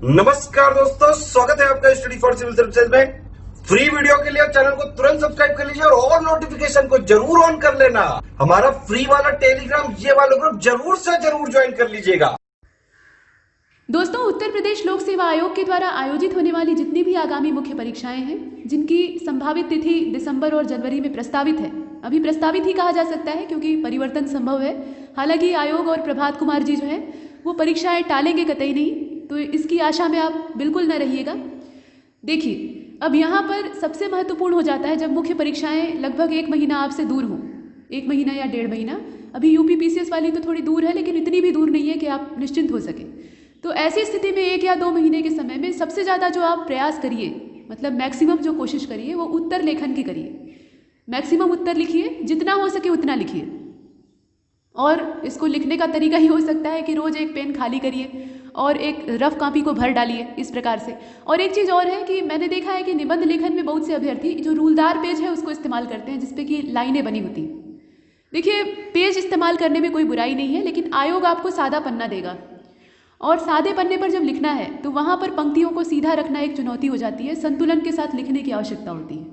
नमस्कार दोस्तों, स्वागत है आपका स्टडी फॉर सिविल सर्विसेज में। फ्री वीडियो के लिए चैनल को तुरंत सब्सक्राइब कर लीजिए और नोटिफिकेशन को जरूर ऑन कर लेना। हमारा फ्री वाला टेलीग्राम ये वाला ग्रुप जरूर से जरूर ज्वाइन कर लीजिएगा। दोस्तों, उत्तर प्रदेश लोक सेवा आयोग के द्वारा आयोजित होने वाली जितनी भी आगामी मुख्य परीक्षाएं हैं, जिनकी संभावित तिथि दिसंबर और जनवरी में प्रस्तावित है, अभी प्रस्तावित ही कहा जा सकता है क्योंकि परिवर्तन संभव है। हालांकि आयोग और प्रभात कुमार जी जो है वो परीक्षाएं टालेंगे कतई नहीं, तो इसकी आशा में आप बिल्कुल न रहिएगा। देखिए, अब यहाँ पर सबसे महत्वपूर्ण हो जाता है जब मुख्य परीक्षाएं लगभग 1 महीना आपसे दूर हों, 1 महीना या 1.5 महीना। अभी यूपी पीसीएस वाली तो थोड़ी दूर है, लेकिन इतनी भी दूर नहीं है कि आप निश्चिंत हो सके। तो ऐसी स्थिति में 1 या 2 महीने के समय में सबसे ज़्यादा जो आप प्रयास करिए, मतलब मैक्सिमम जो कोशिश करिए, वो उत्तर लेखन की करिए। मैक्सिमम उत्तर लिखिए, जितना हो सके उतना लिखिए। और इसको लिखने का तरीका ही हो सकता है कि रोज़ एक पेन खाली करिए और एक रफ कॉपी को भर डालिए, इस प्रकार से। और एक चीज़ और है कि मैंने देखा है कि निबंध लेखन में बहुत से अभ्यर्थी जो रूलदार पेज है उसको इस्तेमाल करते हैं, जिसपे कि लाइनें बनी होती हैं। देखिए, पेज इस्तेमाल करने में कोई बुराई नहीं है, लेकिन आयोग आपको सादा पन्ना देगा और सादे पन्ने पर जब लिखना है तो वहाँ पर पंक्तियों को सीधा रखना एक चुनौती हो जाती है, संतुलन के साथ लिखने की आवश्यकता होती है।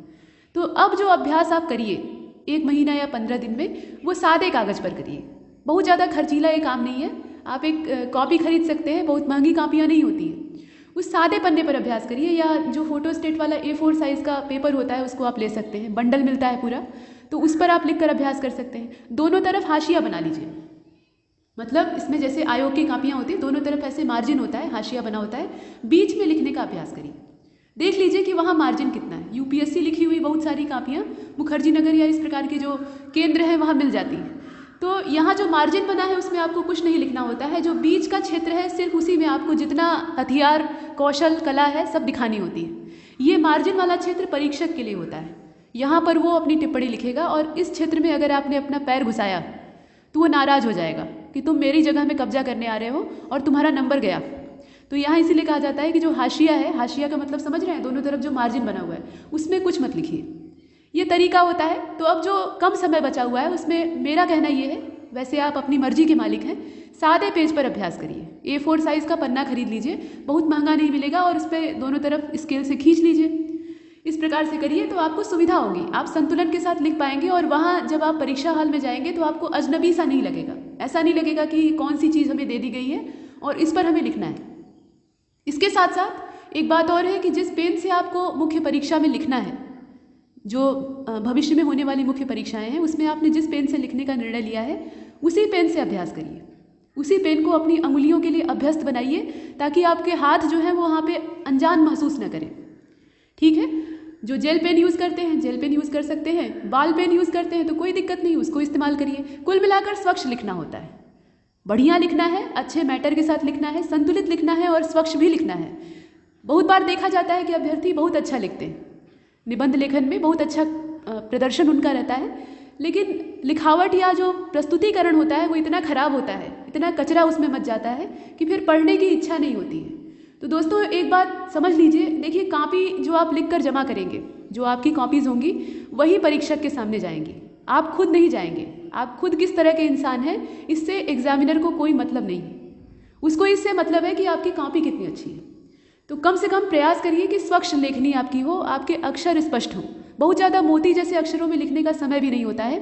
तो अब जो अभ्यास आप करिए 1 महीना या 15 दिन में, वो सादे कागज़ पर करिए। बहुत ज़्यादा खर्चीला ये काम नहीं है। आप एक कॉपी खरीद सकते हैं, बहुत महंगी कॉपियाँ नहीं होती हैं। उस सादे पन्ने पर अभ्यास करिए, या जो फोटो स्टेट वाला A4 साइज़ का पेपर होता है उसको आप ले सकते हैं, बंडल मिलता है पूरा, तो उस पर आप लिख कर अभ्यास कर सकते हैं। दोनों तरफ हाशिया बना लीजिए, मतलब इसमें जैसे आयोग की कापियाँ होती हैं, दोनों तरफ ऐसे मार्जिन होता है, हाशिया बना होता है, बीच में लिखने का अभ्यास करिए। देख लीजिए कि वहाँ मार्जिन कितना है। यूपीएससी लिखी हुई बहुत सारी कापियाँ मुखर्जी नगर या इस प्रकार के जो केंद्र हैं वहाँ मिल जाती हैं। तो यहाँ जो मार्जिन बना है उसमें आपको कुछ नहीं लिखना होता है। जो बीच का क्षेत्र है सिर्फ उसी में आपको जितना हथियार, कौशल, कला है सब दिखानी होती है। ये मार्जिन वाला क्षेत्र परीक्षक के लिए होता है। यहाँ पर वो अपनी टिप्पणी लिखेगा और इस क्षेत्र में अगर आपने अपना पैर घुसाया तो वो नाराज़ हो जाएगा कि तुम मेरी जगह में कब्जा करने आ रहे हो और तुम्हारा नंबर गया। तो यहाँ इसीलिए कहा जाता है कि जो हाशिया है, हाशिया का मतलब समझ रहे हैं, दोनों तरफ जो मार्जिन बना हुआ है उसमें कुछ मत लिखिए। ये तरीका होता है। तो अब जो कम समय बचा हुआ है उसमें मेरा कहना ये है, वैसे आप अपनी मर्जी के मालिक हैं, सादे पेज पर अभ्यास करिए। A4 साइज़ का पन्ना खरीद लीजिए, बहुत महंगा नहीं मिलेगा, और उस पर दोनों तरफ स्केल से खींच लीजिए। इस प्रकार से करिए तो आपको सुविधा होगी, आप संतुलन के साथ लिख पाएंगे। और वहाँ जब आप परीक्षा हॉल में जाएंगे तो आपको अजनबी सा नहीं लगेगा, ऐसा नहीं लगेगा कि कौन सी चीज़ हमें दे दी गई है और इस पर हमें लिखना है। इसके साथ साथ एक बात और है कि जिस पेन से आपको मुख्य परीक्षा में लिखना है, जो भविष्य में होने वाली मुख्य परीक्षाएं हैं, उसमें आपने जिस पेन से लिखने का निर्णय लिया है उसी पेन से अभ्यास करिए। उसी पेन को अपनी अंगुलियों के लिए अभ्यस्त बनाइए, ताकि आपके हाथ जो है वो वहाँ पे अनजान महसूस न करें। ठीक है, जो जेल पेन यूज़ करते हैं जेल पेन यूज़ कर सकते हैं, बाल पेन यूज़ करते हैं तो कोई दिक्कत नहीं, उसको इस्तेमाल करिए। कुल मिलाकर स्वच्छ लिखना होता है, बढ़िया लिखना है, अच्छे मैटर के साथ लिखना है, संतुलित लिखना है और स्वच्छ भी लिखना है। बहुत बार देखा जाता है कि अभ्यर्थी बहुत अच्छा लिखते हैं, निबंध लेखन में बहुत अच्छा प्रदर्शन उनका रहता है, लेकिन लिखावट या जो प्रस्तुतिकरण होता है वो इतना खराब होता है, इतना कचरा उसमें मच जाता है कि फिर पढ़ने की इच्छा नहीं होती है। तो दोस्तों, एक बात समझ लीजिए, देखिए, कॉपी जो आप लिख कर जमा करेंगे, जो आपकी कॉपीज़ होंगी वही परीक्षक के सामने जाएंगी, आप खुद नहीं जाएंगे। आप खुद किस तरह के इंसान हैं इससे एग्जामिनर को कोई मतलब नहीं है, उसको इससे मतलब है कि आपकी कॉपी कितनी अच्छी है। तो कम से कम प्रयास करिए कि स्वच्छ लेखनी आपकी हो, आपके अक्षर स्पष्ट हों। बहुत ज़्यादा मोती जैसे अक्षरों में लिखने का समय भी नहीं होता है।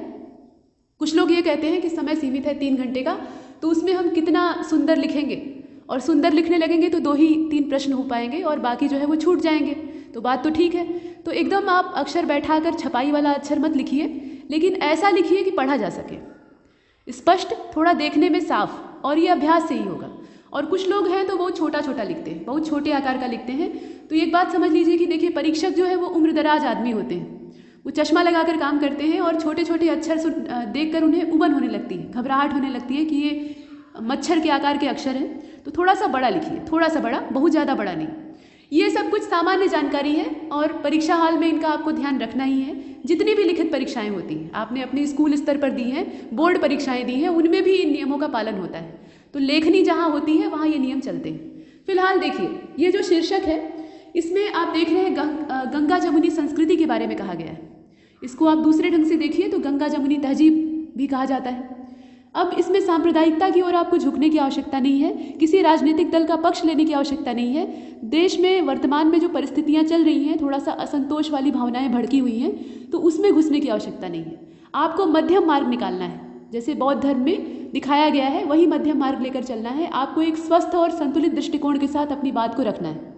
कुछ लोग ये कहते हैं कि समय सीमित है 3 घंटे का, तो उसमें हम कितना सुंदर लिखेंगे, और सुंदर लिखने लगेंगे तो 2 ही 3 प्रश्न हो पाएंगे और बाकी जो है वो छूट जाएंगे। तो बात तो ठीक है, तो एकदम आप अक्षर बैठाकर छपाई वाला अक्षर मत लिखिए, लेकिन ऐसा लिखिए कि पढ़ा जा सके, स्पष्ट, थोड़ा देखने में साफ, और ये अभ्यास से ही होगा। और कुछ लोग हैं तो बहुत छोटा छोटा लिखते हैं, बहुत छोटे आकार का लिखते हैं। तो एक बात समझ लीजिए कि देखिए, परीक्षक जो है वो उम्रदराज आदमी होते हैं, वो चश्मा लगाकर काम करते हैं और छोटे छोटे अक्षर देखकर उन्हें उबन होने लगती है, घबराहट होने लगती है कि ये मच्छर के आकार के अक्षर हैं। तो थोड़ा सा बड़ा लिखिए, थोड़ा सा बड़ा, बहुत ज़्यादा बड़ा नहीं। ये सब कुछ सामान्य जानकारी है और परीक्षा हाल में इनका आपको ध्यान रखना ही है। जितनी भी लिखित परीक्षाएं होती हैं, आपने अपने स्कूल स्तर पर दी हैं, बोर्ड परीक्षाएं दी हैं, उनमें भी इन नियमों का पालन होता है। तो लेखनी जहाँ होती है वहाँ ये नियम चलते हैं। फिलहाल देखिए, ये जो शीर्षक है इसमें आप देख रहे हैं गंगा जमुनी संस्कृति के बारे में कहा गया है। इसको आप दूसरे ढंग से देखिए तो गंगा जमुनी तहजीब भी कहा जाता है। अब इसमें सांप्रदायिकता की ओर आपको झुकने की आवश्यकता नहीं है, किसी राजनीतिक दल का पक्ष लेने की आवश्यकता नहीं है। देश में वर्तमान में जो परिस्थितियां चल रही हैं, थोड़ा सा असंतोष वाली भावनाएं भड़की हुई हैं, तो उसमें घुसने की आवश्यकता नहीं है। आपको मध्यम मार्ग निकालना है, जैसे बौद्ध धर्म में दिखाया गया है वही मध्यम मार्ग लेकर चलना है। आपको एक स्वस्थ और संतुलित दृष्टिकोण के साथ अपनी बात को रखना है।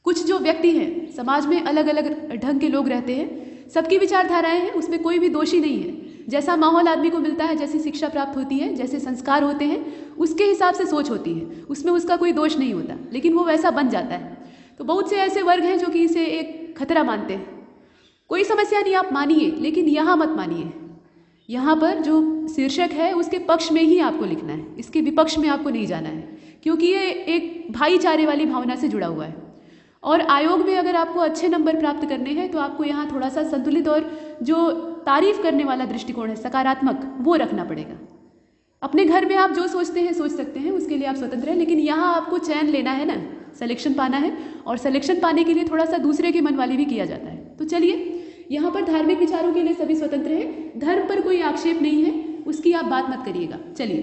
कुछ जो व्यक्ति हैं, समाज में अलग अलग ढंग के लोग रहते हैं, सबकी विचारधाराएं हैं, उसमें कोई भी दोषी नहीं है। जैसा माहौल आदमी को मिलता है, जैसी शिक्षा प्राप्त होती है, जैसे संस्कार होते हैं, उसके हिसाब से सोच होती है, उसमें उसका कोई दोष नहीं होता, लेकिन वो वैसा बन जाता है। तो बहुत से ऐसे वर्ग हैं जो कि इसे एक खतरा मानते हैं। कोई समस्या नहीं, आप मानिए, लेकिन यहाँ मत मानिए। यहाँ पर जो शीर्षक है उसके पक्ष में ही आपको लिखना है, इसके विपक्ष में आपको नहीं जाना है, क्योंकि ये एक भाईचारे वाली भावना से जुड़ा हुआ है। और आयोग में अगर आपको अच्छे नंबर प्राप्त करने हैं तो आपको यहाँ थोड़ा सा संतुलित और जो तारीफ करने वाला दृष्टिकोण है, सकारात्मक, वो रखना पड़ेगा। अपने घर में आप जो सोचते हैं सोच सकते हैं, उसके लिए आप स्वतंत्र हैं, लेकिन यहाँ आपको चयन लेना है ना, सिलेक्शन पाना है, और सिलेक्शन पाने के लिए थोड़ा सा दूसरे की मनवाली भी किया जाता है। तो चलिए, यहाँ पर धार्मिक विचारों के लिए सभी स्वतंत्र हैं, धर्म पर कोई आक्षेप नहीं है, उसकी आप बात मत करिएगा। चलिए,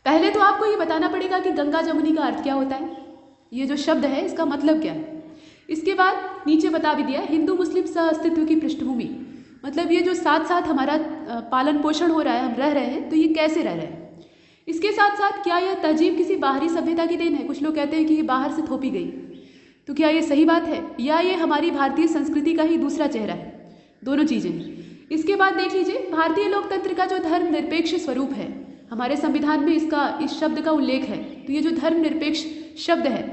पहले तो आपको ये बताना पड़ेगा कि गंगा जमुनी का अर्थ क्या होता है, ये जो शब्द है इसका मतलब क्या है। इसके बाद नीचे बता भी दिया हिंदू मुस्लिम सह-अस्तित्व की पृष्ठभूमि, मतलब ये जो साथ साथ हमारा पालन पोषण हो रहा है, हम रह रहे हैं, तो ये कैसे रह रहे हैं। इसके साथ साथ क्या यह तहजीब किसी बाहरी सभ्यता की देन है। कुछ लोग कहते हैं कि ये बाहर से थोपी गई, तो क्या ये सही बात है, या ये हमारी भारतीय संस्कृति का ही दूसरा चेहरा है। दोनों चीज़ें हैं। इसके बाद देख लीजिए, भारतीय लोकतंत्र का जो धर्म निरपेक्ष स्वरूप है, हमारे संविधान में इस शब्द का उल्लेख है। तो ये जो धर्म निरपेक्ष शब्द है,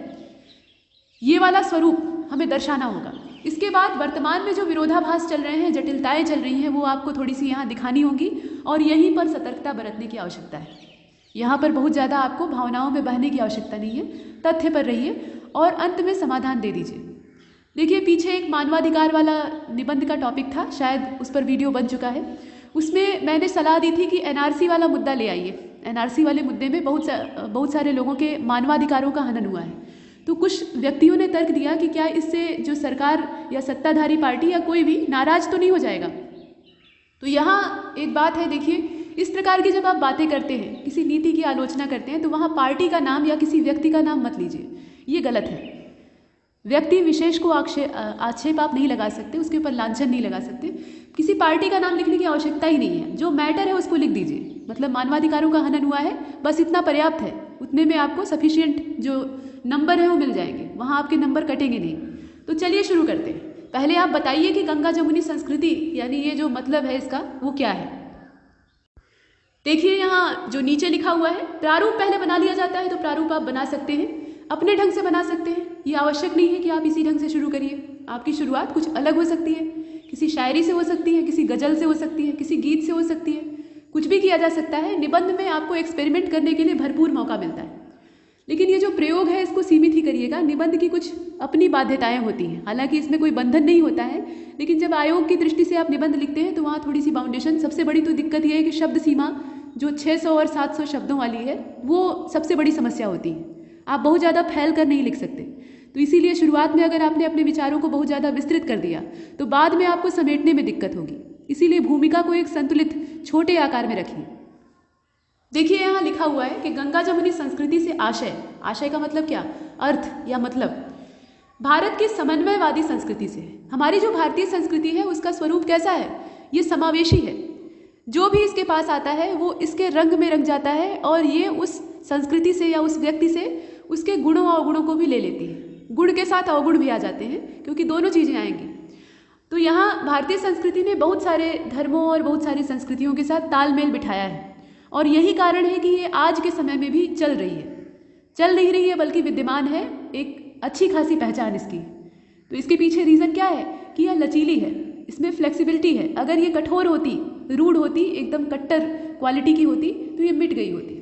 ये वाला स्वरूप हमें दर्शाना होगा। इसके बाद वर्तमान में जो विरोधाभास चल रहे हैं, जटिलताएं चल रही हैं, वो आपको थोड़ी सी यहाँ दिखानी होंगी, और यहीं पर सतर्कता बरतने की आवश्यकता है। यहाँ पर बहुत ज़्यादा आपको भावनाओं में बहने की आवश्यकता नहीं है, तथ्य पर रहिए और अंत में समाधान दे दीजिए। देखिए, पीछे एक मानवाधिकार वाला निबंध का टॉपिक था, शायद उस पर वीडियो बन चुका है। उसमें मैंने सलाह दी थी कि एनआरसी वाला मुद्दा ले आइए। एनआरसी वाले मुद्दे में बहुत सारे लोगों के मानवाधिकारों का हनन हुआ है। तो कुछ व्यक्तियों ने तर्क दिया कि क्या इससे जो सरकार या सत्ताधारी पार्टी या कोई भी नाराज तो नहीं हो जाएगा। तो यहाँ एक बात है, देखिए, इस प्रकार की जब आप बातें करते हैं, किसी नीति की आलोचना करते हैं, तो वहाँ पार्टी का नाम या किसी व्यक्ति का नाम मत लीजिए, ये गलत है। व्यक्ति विशेष को आक्षेप आप नहीं लगा सकते, उसके ऊपर लांछन नहीं लगा सकते। किसी पार्टी का नाम लिखने की आवश्यकता ही नहीं है, जो मैटर है उसको लिख दीजिए। मतलब मानवाधिकारों का हनन हुआ है, बस इतना पर्याप्त है, उतने में आपको सफिशिएंट जो नंबर है वो मिल जाएंगे, वहाँ आपके नंबर कटेंगे नहीं। तो चलिए शुरू करते हैं। पहले आप बताइए कि गंगा जमुनी संस्कृति यानी ये जो मतलब है इसका, वो क्या है। देखिए, यहाँ जो नीचे लिखा हुआ है, प्रारूप पहले बना लिया जाता है, तो प्रारूप आप बना सकते हैं, अपने ढंग से बना सकते हैं। ये आवश्यक नहीं है कि आप इसी ढंग से शुरू करिए, आपकी शुरुआत कुछ अलग हो सकती है, किसी शायरी से हो सकती है, किसी गजल से हो सकती है, किसी गीत से हो सकती है, कुछ भी किया जा सकता है। निबंध में आपको एक्सपेरिमेंट करने के लिए भरपूर मौका मिलता है, लेकिन ये जो प्रयोग है इसको सीमित ही करिएगा। निबंध की कुछ अपनी बाध्यताएं होती हैं, हालांकि इसमें कोई बंधन नहीं होता है, लेकिन जब आयोग की दृष्टि से आप निबंध लिखते हैं तो वहाँ थोड़ी सी बाउंडेशन। सबसे बड़ी तो दिक्कत ये है कि शब्द सीमा जो 600 और 700 शब्दों वाली है, वो सबसे बड़ी समस्या होती है। आप बहुत ज़्यादा फैल कर नहीं लिख सकते, तो इसीलिए शुरुआत में अगर आपने अपने विचारों को बहुत ज़्यादा विस्तृत कर दिया तो बाद में आपको समेटने में दिक्कत होगी। इसीलिए भूमिका को एक संतुलित छोटे आकार में रखिए। देखिए, यहाँ लिखा हुआ है कि गंगा जमुनी संस्कृति से आशय, आशय का मतलब क्या, अर्थ या मतलब, भारत की समन्वयवादी संस्कृति से। हमारी जो भारतीय संस्कृति है उसका स्वरूप कैसा है, ये समावेशी है। जो भी इसके पास आता है वो इसके रंग में रंग जाता है, और ये उस संस्कृति से या उस व्यक्ति से उसके गुणों और अवगुणों को भी ले लेती है। गुण के साथ अवगुण भी आ जाते हैं, क्योंकि दोनों चीज़ें आएंगी। तो यहाँ भारतीय संस्कृति ने बहुत सारे धर्मों और बहुत सारी संस्कृतियों के साथ तालमेल बिठाया है, और यही कारण है कि ये आज के समय में भी चल रही है। चल नहीं रही है बल्कि विद्यमान है, एक अच्छी खासी पहचान इसकी। तो इसके पीछे रीज़न क्या है कि यह लचीली है, इसमें फ्लेक्सिबिलिटी है। अगर ये कठोर होती, रूढ़ होती, एकदम कट्टर क्वालिटी की होती, तो ये मिट गई होती।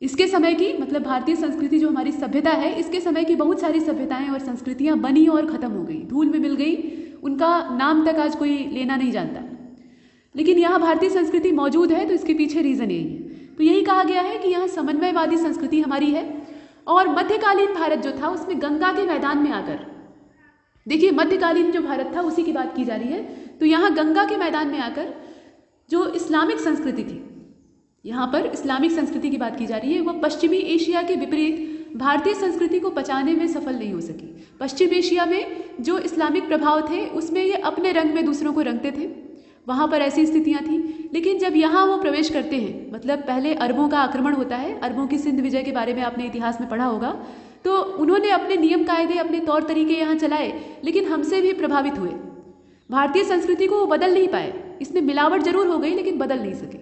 इसके समय की, मतलब भारतीय संस्कृति जो हमारी सभ्यता है, इसके समय की बहुत सारी सभ्यताएं और संस्कृतियां बनी और ख़त्म हो गई, धूल में मिल गई, उनका नाम तक आज कोई लेना नहीं जानता। लेकिन यहाँ भारतीय संस्कृति मौजूद है, तो इसके पीछे रीज़न यही है। तो यही कहा गया है कि यहाँ समन्वयवादी संस्कृति हमारी है। और मध्यकालीन भारत जो था उसमें गंगा के मैदान में आकर, देखिए मध्यकालीन जो भारत था उसी की बात की जा रही है, तो यहाँ गंगा के मैदान में आकर जो इस्लामिक संस्कृति थी, यहाँ पर इस्लामिक संस्कृति की बात की जा रही है, वह पश्चिमी एशिया के विपरीत भारतीय संस्कृति को पचाने में सफल नहीं हो सकी। पश्चिम एशिया में जो इस्लामिक प्रभाव थे उसमें ये अपने रंग में दूसरों को रंगते थे, वहाँ पर ऐसी स्थितियाँ थीं। लेकिन जब यहाँ वो प्रवेश करते हैं, मतलब पहले अरबों का आक्रमण होता है, अरबों की सिंध विजय के बारे में आपने इतिहास में पढ़ा होगा, तो उन्होंने अपने नियम कायदे, अपने तौर तरीके यहाँ चलाए, लेकिन हमसे भी प्रभावित हुए। भारतीय संस्कृति को वो बदल नहीं पाए, इसमें मिलावट जरूर हो गई लेकिन बदल नहीं सके।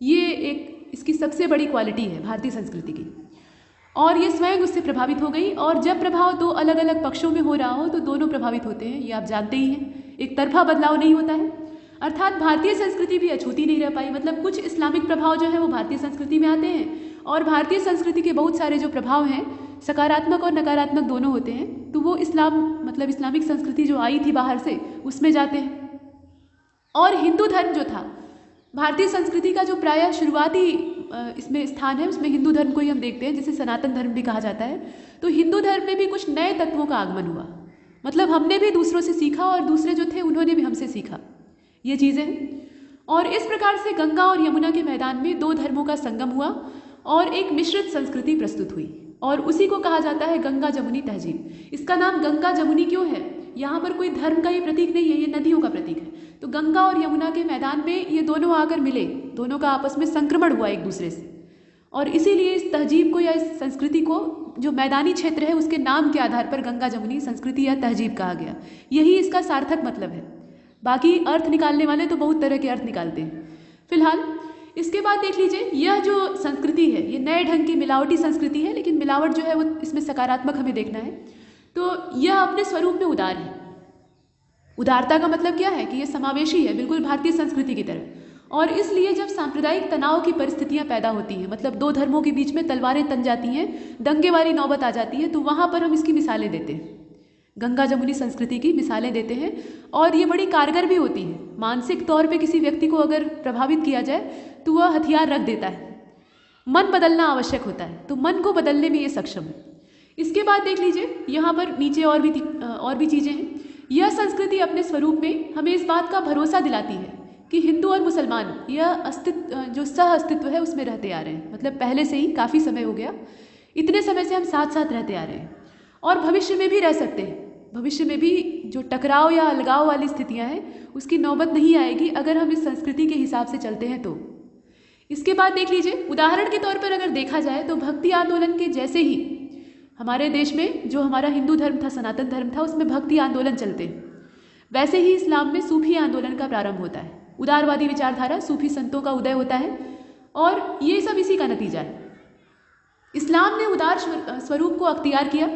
ये एक इसकी सबसे बड़ी क्वालिटी है भारतीय संस्कृति की, और ये स्वयं उससे प्रभावित हो गई। और जब प्रभाव दो अलग अलग पक्षों में हो रहा हो तो दोनों प्रभावित होते हैं, ये आप जानते ही हैं। एक तरफा बदलाव नहीं होता है, अर्थात भारतीय संस्कृति भी अछूती नहीं रह पाई। मतलब कुछ इस्लामिक प्रभाव जो है वो भारतीय संस्कृति में आते हैं, और भारतीय संस्कृति के बहुत सारे जो प्रभाव हैं, सकारात्मक और नकारात्मक दोनों होते हैं, तो वो इस्लामिक संस्कृति जो आई थी बाहर से उसमें जाते हैं। और हिंदू धर्म जो था, भारतीय संस्कृति का जो प्रायः शुरुआती इसमें स्थान है, उसमें हिंदू धर्म को ही हम देखते हैं, जिसे सनातन धर्म भी कहा जाता है। तो हिंदू धर्म में भी कुछ नए तत्वों का आगमन हुआ, मतलब हमने भी दूसरों से सीखा और दूसरे जो थे उन्होंने भी हमसे सीखा, ये चीज़ें हैं। और इस प्रकार से गंगा और यमुना के मैदान में दो धर्मों का संगम हुआ और एक मिश्रित संस्कृति प्रस्तुत हुई, और उसी को कहा जाता है गंगा जमुनी तहजीब। इसका नाम गंगा जमुनी क्यों है? यहाँ पर कोई धर्म का ये प्रतीक नहीं है, ये नदियों का प्रतीक है। तो गंगा और यमुना के मैदान में ये दोनों आकर मिले, दोनों का आपस में संक्रमण हुआ एक दूसरे से, और इसीलिए इस तहजीब को या इस संस्कृति को, जो मैदानी क्षेत्र है उसके नाम के आधार पर गंगा जमुनी संस्कृति या तहजीब कहा गया। यही इसका सार्थक मतलब है। बाकी अर्थ निकालने वाले तो बहुत तरह के अर्थ निकालते हैं। फिलहाल इसके बाद देख लीजिए, यह जो संस्कृति है ये नए ढंग की मिलावटी संस्कृति है, लेकिन मिलावट जो है वो इसमें सकारात्मक हमें देखना है। तो यह अपने स्वरूप में उदार है। उदारता का मतलब क्या है कि यह समावेशी है, बिल्कुल भारतीय संस्कृति की तरह। और इसलिए जब सांप्रदायिक तनाव की परिस्थितियां पैदा होती हैं, मतलब दो धर्मों के बीच में तलवारें तन जाती हैं, दंगे वाली नौबत आ जाती है, तो वहाँ पर हम इसकी मिसालें देते हैं, गंगा जमुनी संस्कृति की मिसालें देते हैं। और ये बड़ी कारगर भी होती है। मानसिक तौर पे किसी व्यक्ति को अगर प्रभावित किया जाए तो वह हथियार रख देता है। मन बदलना आवश्यक होता है, तो मन को बदलने में ये सक्षम है। इसके बाद देख लीजिए, यहाँ पर नीचे और भी चीज़ें हैं। यह संस्कृति अपने स्वरूप में हमें इस बात का भरोसा दिलाती है कि हिंदू और मुसलमान यह अस्तित्व, जो सह अस्तित्व है उसमें रहते आ रहे हैं। मतलब पहले से ही काफ़ी समय हो गया, इतने समय से हम साथ साथ रहते आ रहे हैं और भविष्य में भी रह सकते हैं। भविष्य में भी जो टकराव या अलगाव वाली स्थितियां हैं उसकी नौबत नहीं आएगी अगर हम इस संस्कृति के हिसाब से चलते हैं तो। इसके बाद देख लीजिए, उदाहरण के तौर पर अगर देखा जाए तो भक्ति आंदोलन के जैसे ही हमारे देश में जो हमारा हिंदू धर्म था, सनातन धर्म था, उसमें भक्ति आंदोलन चलते हैं, वैसे ही इस्लाम में सूफी आंदोलन का प्रारंभ होता है। उदारवादी विचारधारा, सूफी संतों का उदय होता है, और ये सब इसी का नतीजा है। इस्लाम ने उदार स्वरूप को अख्तियार किया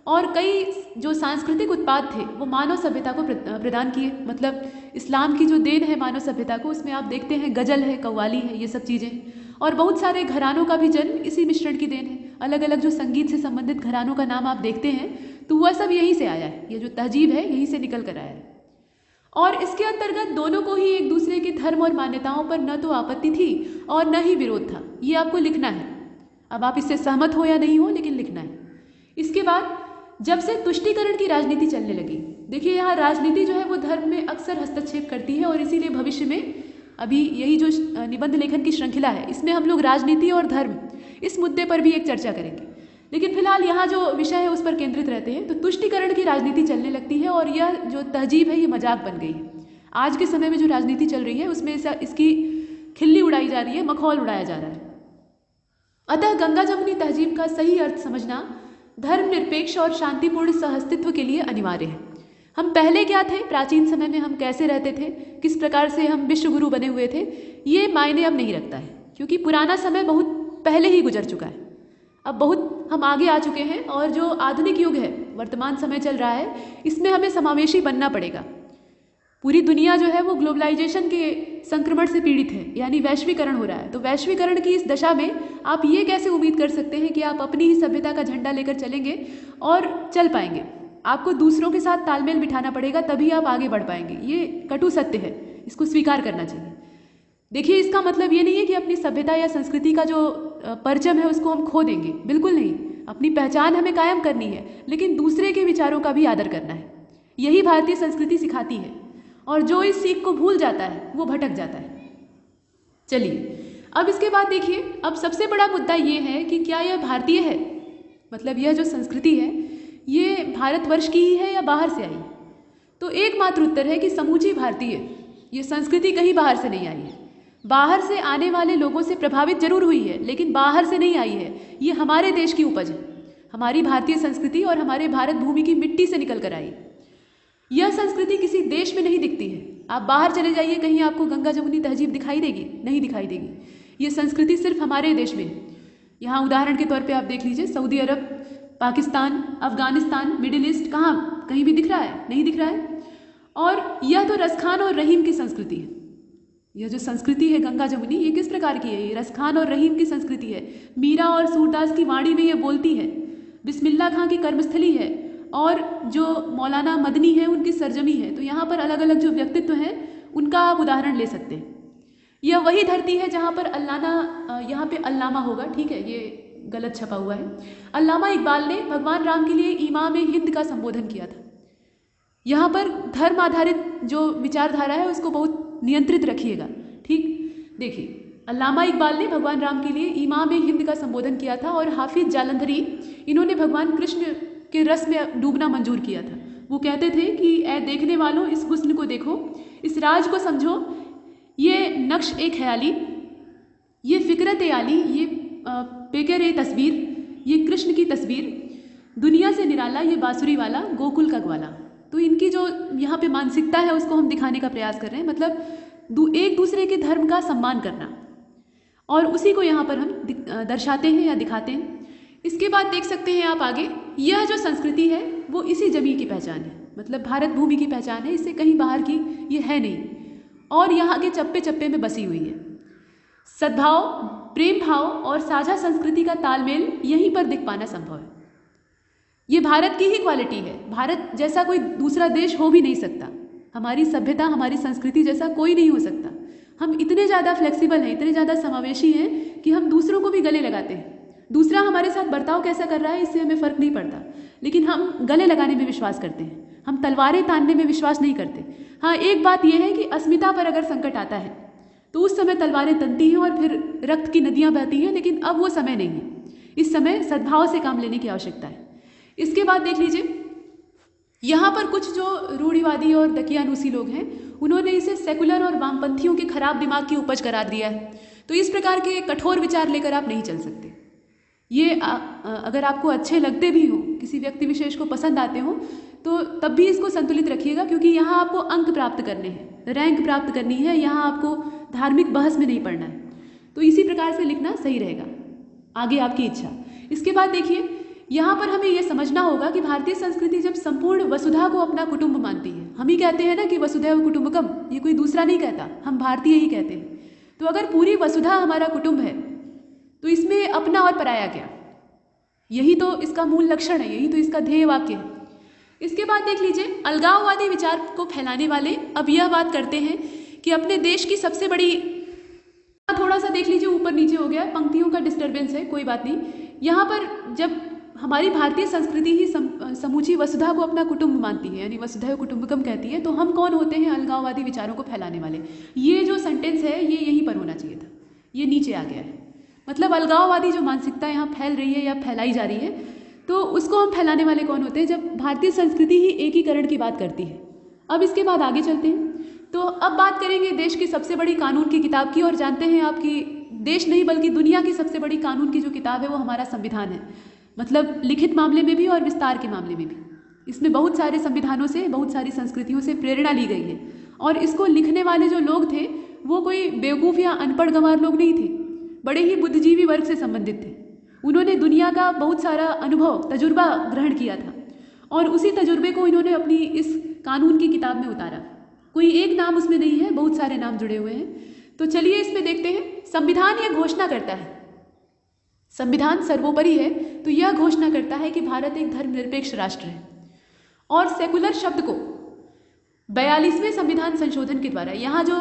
और कई जो सांस्कृतिक उत्पाद थे वो मानव सभ्यता को प्रदान किए। मतलब इस्लाम की जो देन है मानव सभ्यता को, उसमें आप देखते हैं गजल है, कव्वाली है, ये सब चीज़ें, और बहुत सारे घरानों का भी जन्म इसी मिश्रण की देन है। अलग अलग जो संगीत से संबंधित घरानों का नाम आप देखते हैं तो वह सब यहीं से आया है, ये जो तहजीब है यहीं से निकल कर आया है। और इसके अंतर्गत दोनों को ही एक दूसरे के धर्म और मान्यताओं पर न तो आपत्ति थी और न ही विरोध था। ये आपको लिखना है, अब आप इससे सहमत हो या नहीं हो, लेकिन लिखना है। इसके बाद जब से तुष्टीकरण की राजनीति चलने लगी, देखिए यहाँ राजनीति जो है वो धर्म में अक्सर हस्तक्षेप करती है, और इसीलिए भविष्य में अभी यही जो निबंध लेखन की श्रृंखला है इसमें हम लोग राजनीति और धर्म इस मुद्दे पर भी एक चर्चा करेंगे। लेकिन फिलहाल यहाँ जो विषय है उस पर केंद्रित रहते हैं। तो तुष्टीकरण की राजनीति चलने लगती है और यह जो तहजीब है ये मजाक बन गई है। आज के समय में जो राजनीति चल रही है उसमें इसकी खिल्ली उड़ाई जा रही है, मखौल उड़ाया जा रहा है। अतः गंगा जमुनी तहजीब का सही अर्थ समझना धर्मनिरपेक्ष और शांतिपूर्ण सहअस्तित्व के लिए अनिवार्य है। हम पहले क्या थे, प्राचीन समय में हम कैसे रहते थे, किस प्रकार से हम विश्व गुरु बने हुए थे, ये मायने अब नहीं रखता है, क्योंकि पुराना समय बहुत पहले ही गुजर चुका है। अब बहुत हम आगे आ चुके हैं, और जो आधुनिक युग है, वर्तमान समय चल रहा है, इसमें हमें समावेशी बनना पड़ेगा। पूरी दुनिया जो है वो ग्लोबलाइजेशन के संक्रमण से पीड़ित है, यानी वैश्वीकरण हो रहा है। तो वैश्वीकरण की इस दशा में आप ये कैसे उम्मीद कर सकते हैं कि आप अपनी ही सभ्यता का झंडा लेकर चलेंगे और चल पाएंगे? आपको दूसरों के साथ तालमेल बिठाना पड़ेगा, तभी आप आगे बढ़ पाएंगे। ये कटु सत्य है, इसको स्वीकार करना चाहिए। देखिए, इसका मतलब ये नहीं है कि अपनी सभ्यता या संस्कृति का जो परचम है उसको हम खो देंगे, बिल्कुल नहीं। अपनी पहचान हमें कायम करनी है, लेकिन दूसरे के विचारों का भी आदर करना है। यही भारतीय संस्कृति सिखाती है, और जो इस सीख को भूल जाता है वो भटक जाता है। चलिए अब इसके बाद देखिए, अब सबसे बड़ा मुद्दा ये है कि क्या यह भारतीय है, मतलब यह जो संस्कृति है ये भारतवर्ष की ही है या बाहर से आई। तो एकमात्र उत्तर है कि समूची भारतीय, ये संस्कृति कहीं बाहर से नहीं आई है। बाहर से आने वाले लोगों से प्रभावित जरूर हुई है, लेकिन बाहर से नहीं आई है। ये हमारे देश की उपज है, हमारी भारतीय संस्कृति और हमारे भारत भूमि की मिट्टी से निकल कर आई। यह संस्कृति किसी देश में नहीं दिखती है। आप बाहर चले जाइए, कहीं आपको गंगा जमुनी तहजीब दिखाई देगी? नहीं दिखाई देगी। ये संस्कृति सिर्फ हमारे देश में है। यहाँ उदाहरण के तौर पे आप देख लीजिए, सऊदी अरब, पाकिस्तान, अफगानिस्तान, मिडिल ईस्ट, कहाँ कहीं भी दिख रहा है? नहीं दिख रहा है। और यह तो रसखान और रहीम की संस्कृति है। यह जो संस्कृति है गंगा जमुनी, ये किस प्रकार की है? ये रसखान और रहीम की संस्कृति है। मीरा और सूरदास की वाणी में ये बोलती है। बिस्मिल्लाह खां की कर्मस्थली है और जो मौलाना मदनी है उनकी सरजमी है। तो यहाँ पर अलग अलग जो व्यक्तित्व हैं उनका आप उदाहरण ले सकते हैं। यह वही धरती है जहाँ पर यहाँ पे अल्लामा होगा, ठीक है, ये गलत छपा हुआ है। अल्लामा इकबाल ने भगवान राम के लिए इमाम हिंद का संबोधन किया था। यहाँ पर धर्म आधारित जो विचारधारा है उसको बहुत नियंत्रित रखिएगा, ठीक। देखिए, अल्लामा इकबाल ने भगवान राम के लिए इमाम हिंद का संबोधन किया था और हाफिज जालंधरी, इन्होंने भगवान कृष्ण के रस में डूबना मंजूर किया था। वो कहते थे कि ऐ देखने वालों, इस हुस्न को देखो, इस राज को समझो, ये नक्श एक ख्याली, ये फिक्रत आली, ये पेकर तस्वीर, ये कृष्ण की तस्वीर, दुनिया से निराला, ये बांसुरी वाला, गोकुल का ग्वाला। तो इनकी जो यहाँ पे मानसिकता है उसको हम दिखाने का प्रयास कर रहे हैं, मतलब एक दूसरे के धर्म का सम्मान करना, और उसी को यहाँ पर हम दर्शाते हैं या दिखाते हैं। इसके बाद देख सकते हैं आप आगे, यह जो संस्कृति है वो इसी जमीन की पहचान है, मतलब भारत भूमि की पहचान है, इससे कहीं बाहर की ये है नहीं, और यहाँ के चप्पे चप्पे में बसी हुई है। सद्भाव, प्रेम भाव और साझा संस्कृति का तालमेल यहीं पर दिख पाना संभव है। ये भारत की ही क्वालिटी है। भारत जैसा कोई दूसरा देश हो भी नहीं सकता। हमारी सभ्यता, हमारी संस्कृति जैसा कोई नहीं हो सकता। हम इतने ज़्यादा फ्लेक्सिबल हैं, इतने ज़्यादा समावेशी हैं कि हम दूसरों को भी गले लगाते हैं। दूसरा हमारे साथ बर्ताव कैसा कर रहा है इससे हमें फ़र्क नहीं पड़ता, लेकिन हम गले लगाने में विश्वास करते हैं। हम तलवारें तानने में विश्वास नहीं करते। हाँ, एक बात यह है कि अस्मिता पर अगर संकट आता है तो उस समय तलवारें तनती हैं और फिर रक्त की नदियाँ बहती हैं, लेकिन अब वो समय नहीं है। इस समय सद्भाव से काम लेने की आवश्यकता है। इसके बाद देख लीजिए, यहाँ पर कुछ जो रूढ़िवादी और दकियानूसी लोग हैं उन्होंने इसे सेकुलर और वामपंथियों के खराब दिमाग की उपज करार दिया है। तो इस प्रकार के कठोर विचार लेकर आप नहीं चल सकते। ये अगर आपको अच्छे लगते भी हों, किसी व्यक्ति विशेष को पसंद आते हों, तो तब भी इसको संतुलित रखिएगा, क्योंकि यहाँ आपको अंक प्राप्त करने हैं, रैंक प्राप्त करनी है। यहाँ आपको धार्मिक बहस में नहीं पढ़ना है। तो इसी प्रकार से लिखना सही रहेगा, आगे आपकी इच्छा। इसके बाद देखिए, यहाँ पर हमें यह समझना होगा कि भारतीय संस्कृति जब संपूर्ण वसुधा को अपना कुटुंब मानती है, हम ही कहते हैं ना कि वसुधैव कुटुंबकम, ये कोई दूसरा नहीं कहता, हम भारतीय ही कहते हैं। तो अगर पूरी वसुधा हमारा कुटुंब है तो इसमें अपना और पराया क्या, यही तो इसका मूल लक्षण है, यही तो इसका ध्येय वाक्य है। इसके बाद देख लीजिए, अलगाववादी विचार को फैलाने वाले अब यह बात करते हैं कि अपने देश की सबसे बड़ी, थोड़ा सा देख लीजिए ऊपर नीचे हो गया, पंक्तियों का डिस्टर्बेंस है, कोई बात नहीं। यहाँ पर जब हमारी भारतीय संस्कृति ही समूची वसुधा को अपना कुटुंब मानती है, यानी वसुधैव कुटुंबकम कहती है, तो हम कौन होते हैं अलगाववादी विचारों को फैलाने वाले। ये जो सेंटेंस है ये यहीं पर होना चाहिए था, ये नीचे आ गया है। मतलब अलगाववादी जो मानसिकता यहाँ फैल रही है या फैलाई जा रही है, तो उसको हम फैलाने वाले कौन होते हैं जब भारतीय संस्कृति ही एकीकरण की बात करती है। अब इसके बाद आगे चलते हैं। तो अब बात करेंगे देश की सबसे बड़ी कानून की किताब की, और जानते हैं आप कि देश नहीं बल्कि दुनिया की सबसे बड़ी कानून की जो किताब है वो हमारा संविधान है। मतलब लिखित मामले में भी और विस्तार के मामले में भी। इसमें बहुत सारे संविधानों से, बहुत सारी संस्कृतियों से प्रेरणा ली गई है, और इसको लिखने वाले जो लोग थे वो कोई बेवकूफ़ या अनपढ़ गंवार लोग नहीं थे, बड़े ही बुद्धिजीवी वर्ग से संबंधित थे। उन्होंने दुनिया का बहुत सारा अनुभव, तजुर्बा ग्रहण किया था, और उसी तजुर्बे को इन्होंने अपनी इस कानून की किताब में उतारा। कोई एक नाम उसमें नहीं है, बहुत सारे नाम जुड़े हुए हैं। तो चलिए इसमें देखते हैं। संविधान यह घोषणा करता है, संविधान सर्वोपरि है, तो यह घोषणा करता है कि भारत एक धर्मनिरपेक्ष राष्ट्र है। और सेकुलर शब्द को 42वें संविधान संशोधन के द्वारा, यहाँ जो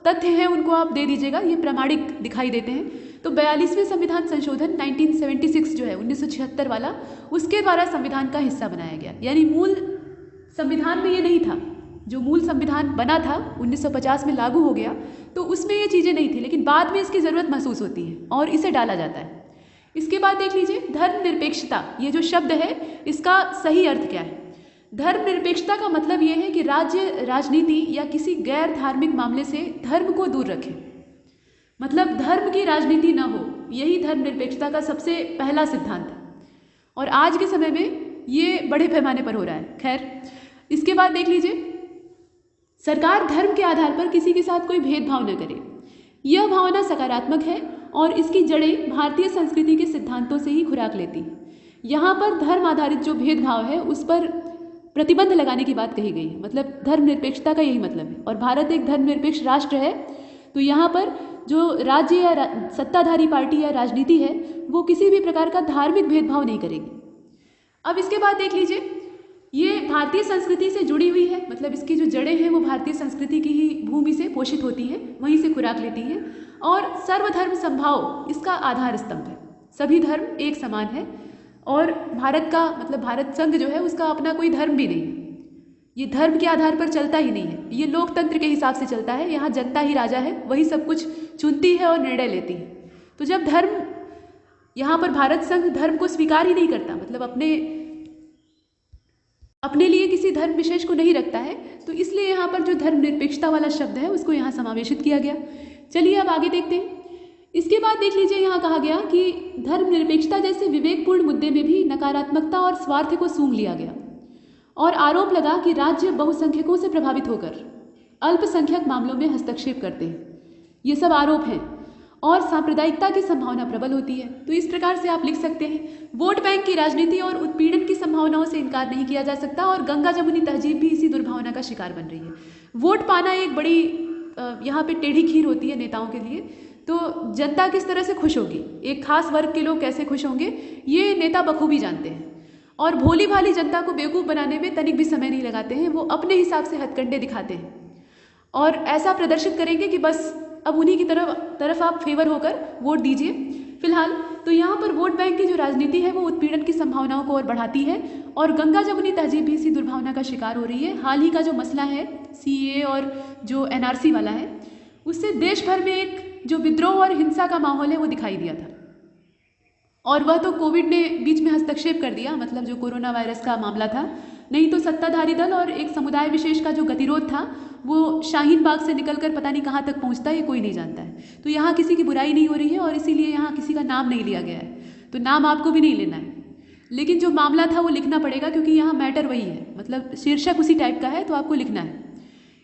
तथ्य हैं उनको आप दे दीजिएगा, ये प्रामाणिक दिखाई देते हैं। तो 42वें संविधान संशोधन 1976 जो है 1976 वाला, उसके द्वारा संविधान का हिस्सा बनाया गया। यानी मूल संविधान में ये नहीं था, जो मूल संविधान बना था 1950 में लागू हो गया, तो उसमें ये चीज़ें नहीं थी, लेकिन बाद में इसकी ज़रूरत महसूस होती है और इसे डाला जाता है। इसके बाद देख लीजिए धर्मनिरपेक्षता, ये जो शब्द है इसका सही अर्थ क्या है। धर्मनिरपेक्षता का मतलब ये है कि राज्य राजनीति या किसी गैर धार्मिक मामले से धर्म को दूर रखे, मतलब धर्म की राजनीति न हो, यही धर्मनिरपेक्षता का सबसे पहला सिद्धांत है और आज के समय में ये बड़े पैमाने पर हो रहा है। खैर, इसके बाद देख लीजिए सरकार धर्म के आधार पर किसी के साथ कोई भेदभाव न करे, यह भावना सकारात्मक है और इसकी जड़ें भारतीय संस्कृति के सिद्धांतों से ही खुराक लेती हैं। यहाँ पर धर्म आधारित जो भेदभाव है उस पर प्रतिबंध लगाने की बात कही गई है, मतलब धर्मनिरपेक्षता का यही मतलब है। और भारत एक धर्मनिरपेक्ष राष्ट्र है, तो यहाँ पर जो राज्य या सत्ताधारी पार्टी या राजनीति है वो किसी भी प्रकार का धार्मिक भेदभाव नहीं करेगी। अब इसके बाद देख लीजिए ये भारतीय संस्कृति से जुड़ी हुई है, मतलब इसकी जो जड़ें हैं वो भारतीय संस्कृति की ही भूमि से पोषित होती हैं, वहीं से खुराक लेती हैं। और सर्वधर्म समभाव इसका आधार स्तंभ है, सभी धर्म एक समान है और भारत का मतलब भारत संघ जो है उसका अपना कोई धर्म भी नहीं है, ये धर्म के आधार पर चलता ही नहीं है, ये लोकतंत्र के हिसाब से चलता है। यहाँ जनता ही राजा है, वही सब कुछ चुनती है और निर्णय लेती है। तो जब धर्म यहाँ पर भारत संघ धर्म को स्वीकार ही नहीं करता, मतलब अपने लिए किसी धर्म विशेष को नहीं रखता है, तो इसलिए यहाँ पर जो धर्मनिरपेक्षता वाला शब्द है उसको यहाँ समावेशित किया गया। चलिए अब आगे देखते हैं। इसके बाद देख लीजिए यहाँ कहा गया कि धर्मनिरपेक्षता जैसे विवेकपूर्ण मुद्दे में भी नकारात्मकता और स्वार्थ को सूंघ लिया गया और आरोप लगा कि राज्य बहुसंख्यकों से प्रभावित होकर अल्पसंख्यक मामलों में हस्तक्षेप करते हैं। ये सब आरोप हैं और सांप्रदायिकता की संभावना प्रबल होती है। तो इस प्रकार से आप लिख सकते हैं वोट बैंक की राजनीति और उत्पीड़न की संभावनाओं से इनकार नहीं किया जा सकता और गंगा जमुनी तहजीब भी इसी दुर्भावना का शिकार बन रही है। वोट पाना एक बड़ी यहाँ पे टेढ़ी खीर होती है नेताओं के लिए। तो जनता किस तरह से खुश होगी, एक खास वर्ग के लोग कैसे खुश होंगे, ये नेता बखूबी जानते हैं और भोली भाली जनता को बेवकूफ़ बनाने में तनिक भी समय नहीं लगाते हैं। वो अपने हिसाब से हथकंडे दिखाते हैं और ऐसा प्रदर्शित करेंगे कि बस अब उन्हीं की तरफ आप फेवर होकर वोट दीजिए। फिलहाल तो यहाँ पर वोट बैंक की जो राजनीति है वो उत्पीड़न की संभावनाओं को और बढ़ाती है और गंगा जमुनी तहजीब भी इसी दुर्भावना का शिकार हो रही है। हाल ही का जो मसला है CAA और जो NRC वाला है, उससे देश भर में एक जो विद्रोह और हिंसा का माहौल है वो दिखाई दिया था और वह तो कोविड ने बीच में हस्तक्षेप कर दिया, मतलब जो कोरोना वायरस का मामला था। नहीं तो सत्ताधारी दल और एक समुदाय विशेष का जो गतिरोध था वो शाहीन बाग से निकलकर पता नहीं कहाँ तक पहुँचता है, ये कोई नहीं जानता है। तो यहाँ किसी की बुराई नहीं हो रही है और इसीलिए यहाँ किसी का नाम नहीं लिया गया है, तो नाम आपको भी नहीं लेना है, लेकिन जो मामला था वो लिखना पड़ेगा क्योंकि यहाँ मैटर वही है, मतलब शीर्षक उसी टाइप का है तो आपको लिखना है।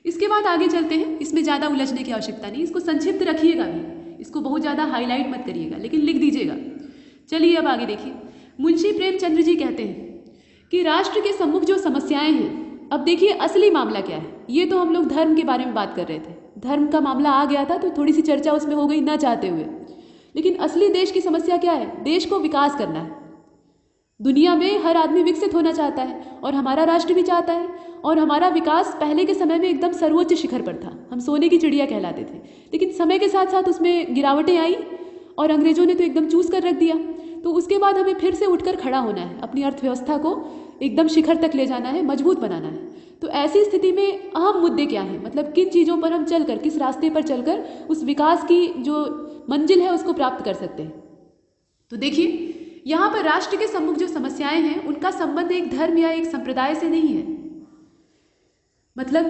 इसके बाद आगे चलते हैं, इसमें ज़्यादा उलझने की आवश्यकता नहीं, इसको संक्षिप्त रखिएगा भी, इसको बहुत ज़्यादा हाईलाइट मत करिएगा, लेकिन लिख दीजिएगा। चलिए अब आगे देखिए। मुंशी प्रेमचंद्र जी कहते हैं कि राष्ट्र के सम्मुख जो समस्याएं हैं, अब देखिए असली मामला क्या है। ये तो हम लोग धर्म के बारे में बात कर रहे थे, धर्म का मामला आ गया था तो थोड़ी सी चर्चा उसमें हो गई ना चाहते हुए, लेकिन असली देश की समस्या क्या है? देश को विकास करना है। दुनिया में हर आदमी विकसित होना चाहता है और हमारा राष्ट्र भी चाहता है और हमारा विकास पहले के समय में एकदम सर्वोच्च शिखर पर था, हम सोने की चिड़िया कहलाते थे, लेकिन समय के साथ साथ उसमें गिरावटें आई और अंग्रेजों ने तो एकदम चूस कर रख दिया। तो उसके बाद हमें फिर से उठकर खड़ा होना है, अपनी अर्थव्यवस्था को एकदम शिखर तक ले जाना है, मजबूत बनाना है। तो ऐसी स्थिति में अहम मुद्दे क्या हैं, मतलब किन चीज़ों पर हम चलकर, किस रास्ते पर चलकर उस विकास की जो मंजिल है उसको प्राप्त कर सकते हैं। तो देखिए यहाँ पर राष्ट्र के सम्मुख जो समस्याएं हैं उनका संबंध एक धर्म या एक संप्रदाय से नहीं है। मतलब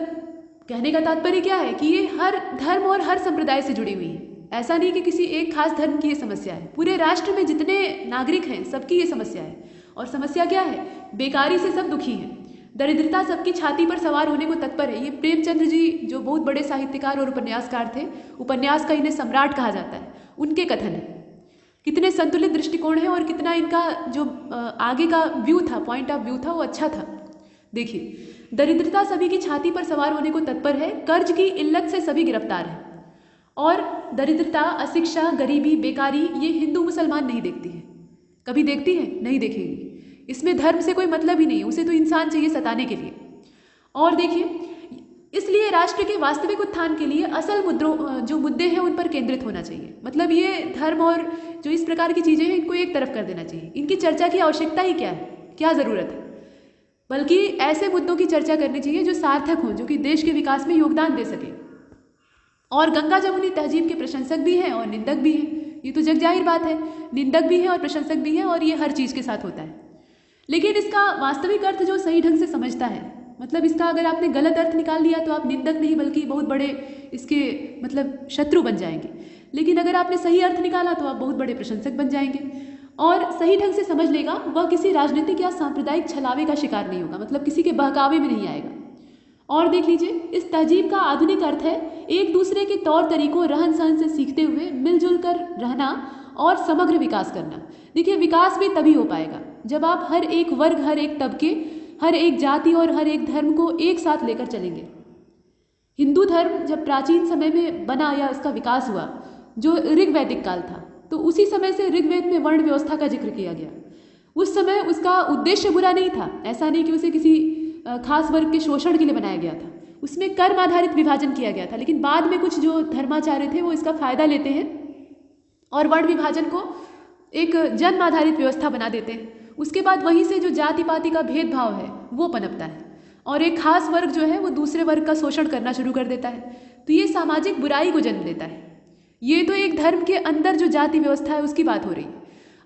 कहने का तात्पर्य क्या है कि ये हर धर्म और हर संप्रदाय से जुड़ी हुई है। ऐसा नहीं कि किसी एक खास धर्म की ये समस्या है, पूरे राष्ट्र में जितने नागरिक हैं सबकी ये समस्या है। और समस्या क्या है? बेकारी से सब दुखी हैं, दरिद्रता सबकी छाती पर सवार होने को तत्पर है। ये प्रेमचंद्र जी जो बहुत बड़े साहित्यकार और उपन्यासकार थे, उपन्यास का इन्हें सम्राट कहा जाता है, उनके कथन है। कितने संतुलित दृष्टिकोण है और कितना इनका जो आगे का व्यू था, पॉइंट ऑफ व्यू था, वो अच्छा था। देखिए, दरिद्रता सभी की छाती पर सवार होने को तत्पर है, कर्ज की इल्लत से सभी गिरफ्तार हैं और दरिद्रता, अशिक्षा, गरीबी, बेकारी ये हिंदू मुसलमान नहीं देखती है। कभी देखती है? नहीं देखेगी। इसमें धर्म से कोई मतलब ही नहीं है, उसे तो इंसान चाहिए सताने के लिए। और देखिए, इसलिए राष्ट्र के वास्तविक उत्थान के लिए असल जो मुद्दे हैं उन पर केंद्रित होना चाहिए। मतलब ये धर्म और जो इस प्रकार की चीज़ें हैं इनको एक तरफ कर देना चाहिए। इनकी चर्चा की आवश्यकता ही क्या है, क्या ज़रूरत है? बल्कि ऐसे मुद्दों की चर्चा करनी चाहिए जो सार्थक हों, जो कि देश के विकास में योगदान दे सके। और गंगा जमुनी तहजीब के प्रशंसक भी हैं और निंदक भी हैं। ये तो जग जाहिर बात है, निंदक भी हैं और प्रशंसक भी हैं, और ये हर चीज़ के साथ होता है। लेकिन इसका वास्तविक अर्थ जो सही ढंग से समझता है, मतलब इसका अगर आपने गलत अर्थ निकाल लिया तो आप निंदक नहीं बल्कि बहुत बड़े इसके मतलब शत्रु बन जाएंगे। लेकिन अगर आपने सही अर्थ निकाला तो आप बहुत बड़े प्रशंसक बन जाएंगे। और सही ढंग से समझ लेगा वह किसी राजनीतिक या सांप्रदायिक छलावे का शिकार नहीं होगा, मतलब किसी के बहकावे में नहीं आएगा। और देख लीजिए, इस तहजीब का आधुनिक अर्थ है एक दूसरे के तौर तरीकों रहन सहन से सीखते हुए मिलजुल कर रहना और समग्र विकास करना। देखिए, विकास भी तभी हो पाएगा जब आप हर एक वर्ग, हर एक तबके, हर एक जाति और हर एक धर्म को एक साथ लेकर चलेंगे। हिंदू धर्म जब प्राचीन समय में बना या उसका विकास हुआ, जो ऋग्वैदिक काल था, तो उसी समय से ऋग्वेद में वर्ण व्यवस्था का जिक्र किया गया। उस समय उसका उद्देश्य बुरा नहीं था, ऐसा नहीं कि उसे किसी खास वर्ग के शोषण के लिए बनाया गया था। उसमें कर्म आधारित विभाजन किया गया था, लेकिन बाद में कुछ जो धर्माचार्य थे वो इसका फायदा लेते हैं और वर्ण विभाजन को एक जन्म आधारित व्यवस्था बना देते हैं। उसके बाद वहीं से जो जाति पाति का भेदभाव है वो पनपता है और एक खास वर्ग जो है वो दूसरे वर्ग का शोषण करना शुरू कर देता है। तो ये सामाजिक बुराई को जन्म देता है। ये तो एक धर्म के अंदर जो जाति व्यवस्था है उसकी बात हो रही है।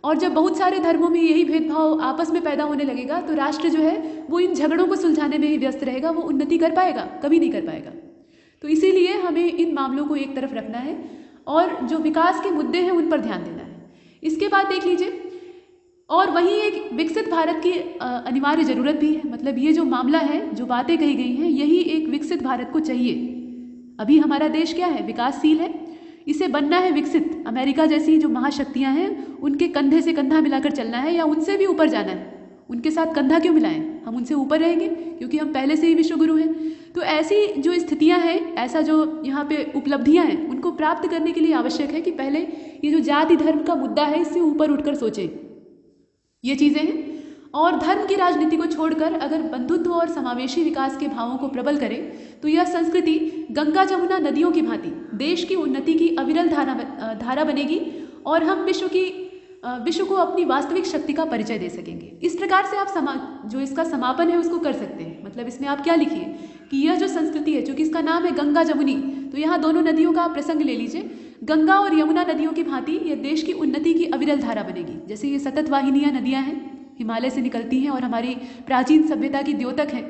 और जब बहुत सारे धर्मों में यही भेदभाव आपस में पैदा होने लगेगा तो राष्ट्र जो है वो इन झगड़ों को सुलझाने में ही व्यस्त रहेगा, वो उन्नति कर पाएगा? कभी नहीं कर पाएगा। तो इसीलिए हमें इन मामलों को एक तरफ रखना है और जो विकास के मुद्दे हैं उन पर ध्यान देना है। इसके बाद देख लीजिए, और वहीं एक विकसित भारत की अनिवार्य ज़रूरत भी है। मतलब ये जो मामला है, जो बातें कही गई हैं, यही एक विकसित भारत को चाहिए। अभी हमारा देश क्या है? विकासशील है, इसे बनना है विकसित। अमेरिका जैसी जो महाशक्तियां हैं उनके कंधे से कंधा मिलाकर चलना है या उनसे भी ऊपर जाना है। उनके साथ कंधा क्यों मिलाएं? हम उनसे ऊपर रहेंगे क्योंकि हम पहले से ही विश्व गुरु हैं। तो ऐसी जो स्थितियां हैं, ऐसा जो यहाँ पे उपलब्धियां हैं, उनको प्राप्त करने के लिए आवश्यक है कि पहले ये जो जाति धर्म का मुद्दा है इससे ऊपर उठकर सोचें। ये चीज़ें हैं। और धर्म की राजनीति को छोड़कर अगर बंधुत्व और समावेशी विकास के भावों को प्रबल करें तो यह संस्कृति गंगा जमुना नदियों की भांति देश की उन्नति की अविरल धारा बनेगी और हम विश्व को अपनी वास्तविक शक्ति का परिचय दे सकेंगे। इस प्रकार से आप जो इसका समापन है उसको कर सकते हैं। मतलब इसमें आप क्या लिखिए कि यह जो संस्कृति है, चूँकि इसका नाम है गंगा जमुनी, तो यहाँ दोनों नदियों का आप प्रसंग ले लीजिए। गंगा और यमुना नदियों की भांति यह देश की उन्नति की अविरल धारा बनेगी। जैसे ये सतत वाहिनियाँ नदियाँ हैं, हिमालय से निकलती हैं और हमारी प्राचीन सभ्यता की द्योतक हैं,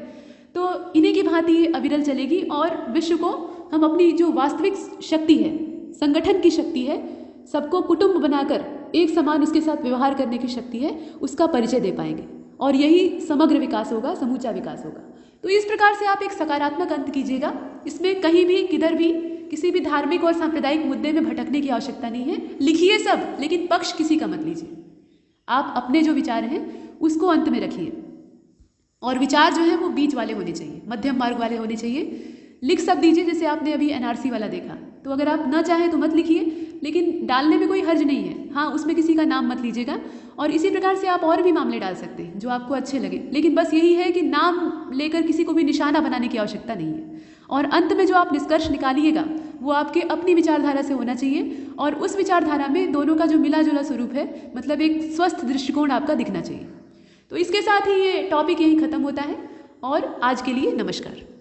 तो इन्हीं की भांति ये अविरल चलेगी और विश्व को हम अपनी जो वास्तविक शक्ति है, संगठन की शक्ति है, सबको कुटुंब बनाकर एक समान उसके साथ व्यवहार करने की शक्ति है, उसका परिचय दे पाएंगे और यही समग्र विकास होगा, समूचा विकास होगा। तो इस प्रकार से आप एक सकारात्मक अंत कीजिएगा। इसमें कहीं भी किधर भी किसी भी धार्मिक और सांप्रदायिक मुद्दे में भटकने की आवश्यकता नहीं है। लिखिए सब, लेकिन पक्ष किसी का मत लीजिए। आप अपने जो विचार हैं उसको अंत में रखिए और विचार जो है वो बीच वाले होने चाहिए, मध्यम मार्ग वाले होने चाहिए। लिख सब दीजिए, जैसे आपने अभी एनआरसी वाला देखा। तो अगर आप ना चाहें तो मत लिखिए, लेकिन डालने में कोई हर्ज नहीं है। हाँ, उसमें किसी का नाम मत लीजिएगा। और इसी प्रकार से आप और भी मामले डाल सकते हैं जो आपको अच्छे लगे, लेकिन बस यही है कि नाम लेकर किसी को भी निशाना बनाने की आवश्यकता नहीं है। और अंत में जो आप निष्कर्ष निकालिएगा वो आपके अपनी विचारधारा से होना चाहिए और उस विचारधारा में दोनों का जो मिला जुला स्वरूप है, मतलब एक स्वस्थ दृष्टिकोण आपका दिखना चाहिए। तो इसके साथ ही ये टॉपिक यहीं ख़त्म होता है और आज के लिए नमस्कार।